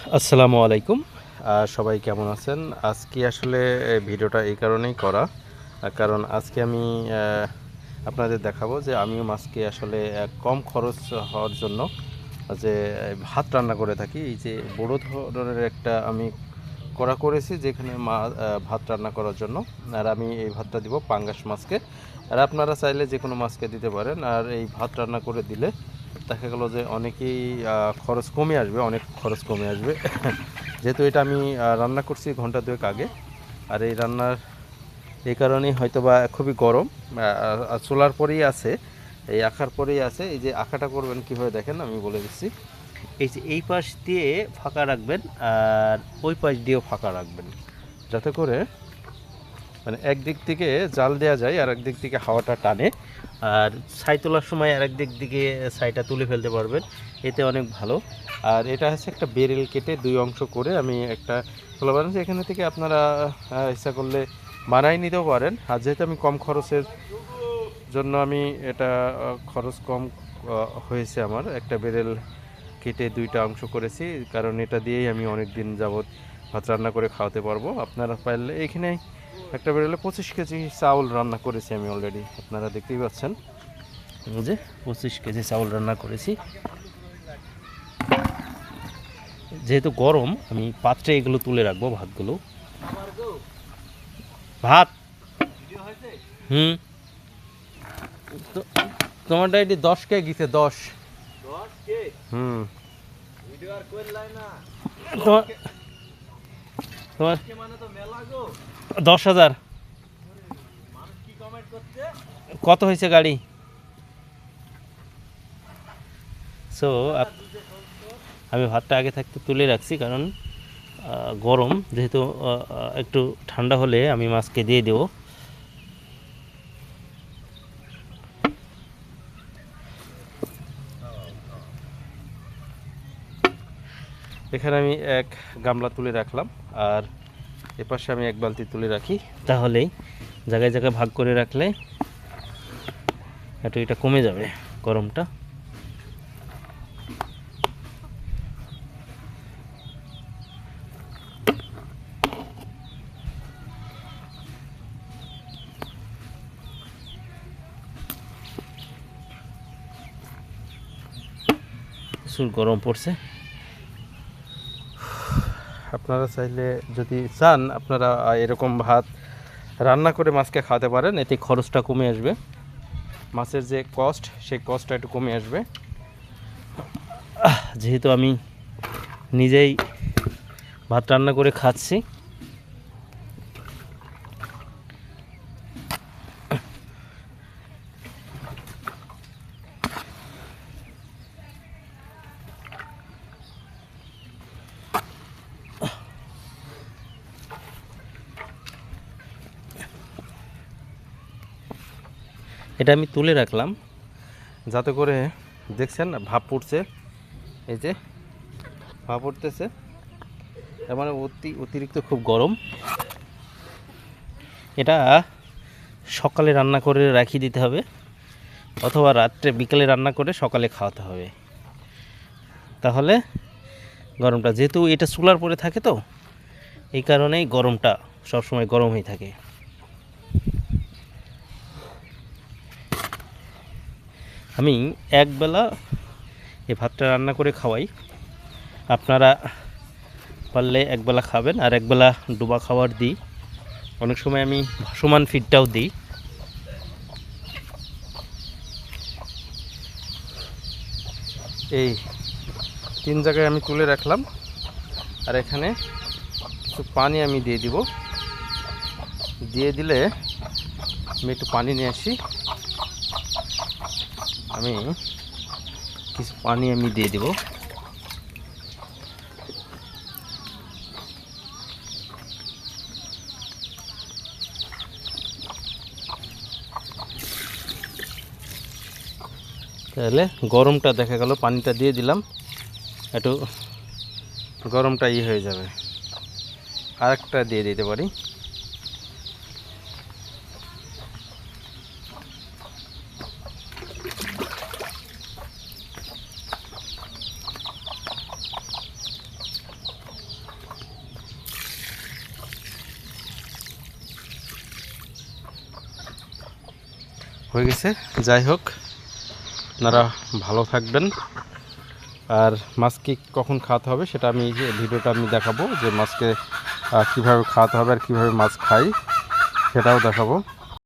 আসসালামু আলাইকুম। সবাই কেমন আছেন? আজকে আসলে ভিডিওটা এই কারণেই করা, কারণ আজকে আমি আপনাদের দেখাবো যে আমিও মাছকে আসলে কম খরচ হওয়ার জন্য যে ভাত রান্না করে থাকি। এই যে বড় ধরনের একটা আমি করেছি যেখানে ভাত রান্না করার জন্য। আর আমি এই ভাতটা দিব পাঙ্গাস মাছকে, আর আপনারা চাইলে যে কোনো মাছকে দিতে পারেন। আর এই ভাত রান্না করে দিলে দেখা গেল যে অনেকেই খরচ কমে আসবে, অনেক খরচ কমে আসবে। যেহেতু এটা আমি রান্না করছি ঘন্টা দুয়েক আগে, আর এই রান্নার এই কারণেই হয়তো বা খুবই গরম। চুলার পরেই আছে, এই আখার পরেই আছে। এই যে আখাটা করবেন কীভাবে দেখেন আমি বলে দিচ্ছি। এই যে এই পাশ দিয়ে ফাঁকা রাখবেন আর ওই পাশ দিয়েও ফাঁকা রাখবেন, যাতে করে মানে একদিক থেকে জাল দেওয়া যায় আর একদিক থেকে হাওয়াটা টানে। আর ছাই তোলার সময় আর একদিক দিকে ছাইটা তুলে ফেলতে পারবেন, এতে অনেক ভালো। আর এটা হচ্ছে একটা বেরেল কেটে দুই অংশ করে আমি একটা খোলা বানাচ্ছি। এখানে থেকে আপনারা ইচ্ছা করলে বানাই নিতেও পারেন। আর যেহেতু আমি কম খরচের জন্য আমি এটা খরচ কম হয়েছে আমার, একটা বেরেল কেটে দুইটা অংশ করেছি, কারণ এটা দিয়েই আমি অনেক দিন যাবৎ ভাত রান্না করে খাওয়াতে পারবো। আপনারা পারলে এখানে একটা বেরোলে 25 কেজি চাউল রান্না করেছি আমি অলরেডি, আপনারা দেখতেই পাচ্ছেন যে 25 কেজি চাউল রান্না করেছি। যেহেতু গরম আমি পাত্রে এগুলো তুলে রাখবো ভাতগুলো। ভাত তোমারটা এটি 10 কে গেছে 10। তোমার 10,000 কত হয়েছে গাড়ি? সো আমি ভাতটা আগে থাকতে তুলে রাখছি, কারণ গরম যেহেতু একটু ঠান্ডা হলে আমি মাছকে দিয়ে দেবো। এখানে আমি এক গামলা তুলে রাখলাম, আর এপাশে আমি এক বালতি তুলে রাখি, তাহলেই জায়গায় জায়গায় ভাগ করে রাখলে একটু এটা কমে যাবে গরমটা। প্রচুর গরম পড়ছে। আপনারা চাইলে যদি চান আপনারা এরকম ভাত রান্না করে মাছকে খাওয়াতে পারেন, এতে খরচটা কমে আসবে, মাছের যে কস্ট সেই কস্টটা একটু কমে আসবে। যেহেতু আমি নিজেই ভাত রান্না করে খাচ্ছি, এটা আমি তুলে রাখলাম যাতে করে, দেখছেন ভাপ পড়ছে, এই যে ভাপ পড়তেছে, তার মানে অতিরিক্ত খুব গরম। এটা সকালে রান্না করে রাখিয়ে দিতে হবে, অথবা রাত্রে বিকালে রান্না করে সকালে খাওয়াতে হবে। তাহলে গরমটা, যেহেতু এটা চুলার পরে থাকে তো এই কারণেই গরমটা সবসময় গরম হয়ে থাকে। আমি একবেলা এই ভাতটা রান্না করে খাওয়াই, আপনারা পারলে একবেলা খাবেন আর একবেলা ডোবা খাবার দিই। অনেক সময় আমি ভাসমান ফিডটাও দিই। এই 3 জায়গায় আমি তুলে রাখলাম, আর এখানে কিছু পানি আমি দিয়ে দিব। দিয়ে দিলে আমি একটু পানি নিয়ে আসি, আমি কিছু পানি আমি দিয়ে দিব। তাহলে গরমটা দেখা গেল, পানিটা দিয়ে দিলাম, একটু গরমটা হয়ে যাবে। আরেকটা দিয়ে দিতে পারি। হয়ে গেছে। যাই হোক, আপনারা ভালো থাকবেন। আর মাছকে কখন খাওয়াতে হবে সেটা আমি ভিডিওটা আমি দেখাবো, যে মাছকে কীভাবে খাওয়াতে হবে আর কীভাবে মাছ খাই সেটাও দেখাবো।